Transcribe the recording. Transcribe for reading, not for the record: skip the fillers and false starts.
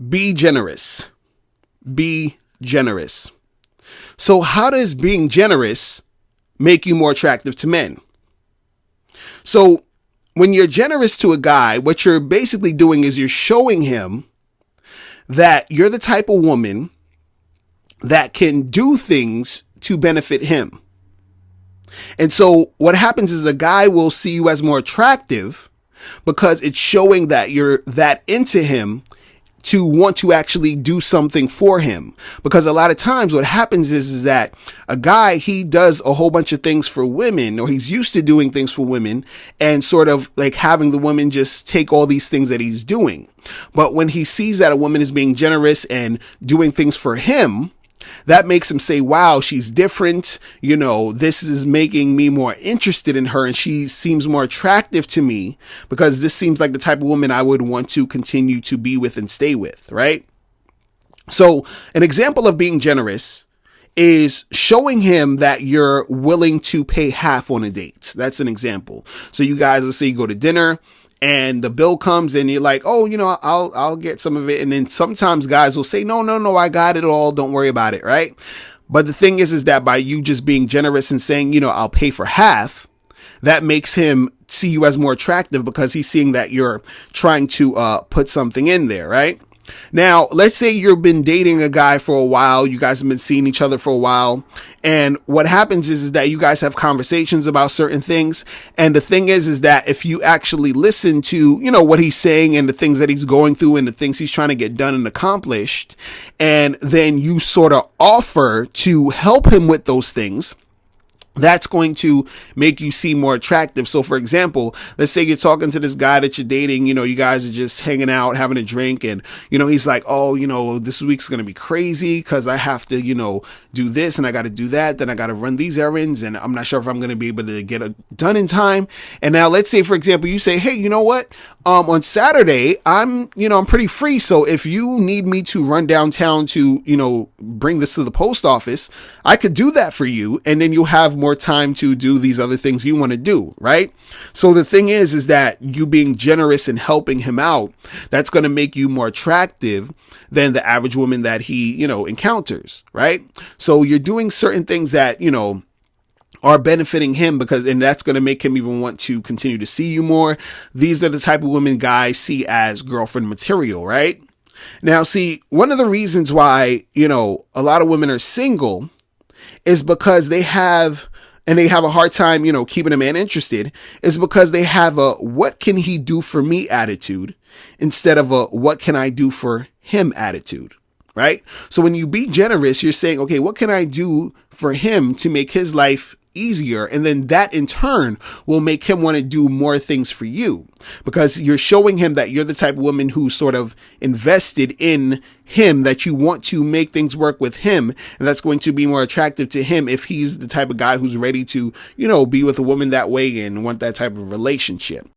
Be generous. Be generous. So how does being generous make you more attractive to men? So when you're generous to a guy, what you're basically doing is you're showing him that you're the type of woman that can do things to benefit him. And so what happens is a guy will see you as more attractive because it's showing that you're that into him to want to actually do something for him. Because a lot of times what happens is that a guy, he does a whole bunch of things for women, or he's used to doing things for women and sort of like having the woman just take all these things that he's doing. But when he sees that a woman is being generous and doing things for him, that makes him say, wow, she's different. You know, this is making me more interested in her and she seems more attractive to me because this seems like the type of woman I would want to continue to be with and stay with, right? So an example of being generous is showing him that you're willing to pay half on a date. That's an example. So you guys, let's say you go to dinner and the bill comes and you're like, oh, you know, I'll get some of it. And then sometimes guys will say, no, I got it all. Don't worry about it. Right. But the thing is that by you just being generous and saying, you know, I'll pay for half, that makes him see you as more attractive because he's seeing that you're trying to put something in there. Right. Now, let's say you've been dating a guy for a while. You guys have been seeing each other for a while. And what happens is that you guys have conversations about certain things. And the thing is that if you actually listen to, you know, what he's saying and the things that he's going through and the things he's trying to get done and accomplished, and then you sort of offer to help him with those things, that's going to make you seem more attractive. So for example, let's say you're talking to this guy that you're dating, you know, you guys are just hanging out, having a drink, and, you know, he's like, oh, you know, this week's going to be crazy because I have to, you know, do this and I got to do that. Then I got to run these errands and I'm not sure if I'm going to be able to get it done in time. And now let's say, for example, you say, hey, you know what? On Saturday, I'm pretty free. So if you need me to run downtown to, you know, bring this to the post office, I could do that for you. And then you'll have more time to do these other things you want to do, right? So the thing is that you being generous and helping him out, that's going to make you more attractive than the average woman that he, you know, encounters, right? So you're doing certain things that, you know, are benefiting him and that's going to make him even want to continue to see you more. These are the type of women guys see as girlfriend material, right? Now, see, one of the reasons why, you know, a lot of women are single is because they have a hard time, you know, keeping a man interested, is because they have a what can he do for me attitude instead of a what can I do for him attitude, right? So when you be generous, you're saying, okay, what can I do for him to make his life easier? And then that in turn will make him want to do more things for you because you're showing him that you're the type of woman who sort of invested in him, that you want to make things work with him. And that's going to be more attractive to him if he's the type of guy who's ready to, you know, be with a woman that way and want that type of relationship.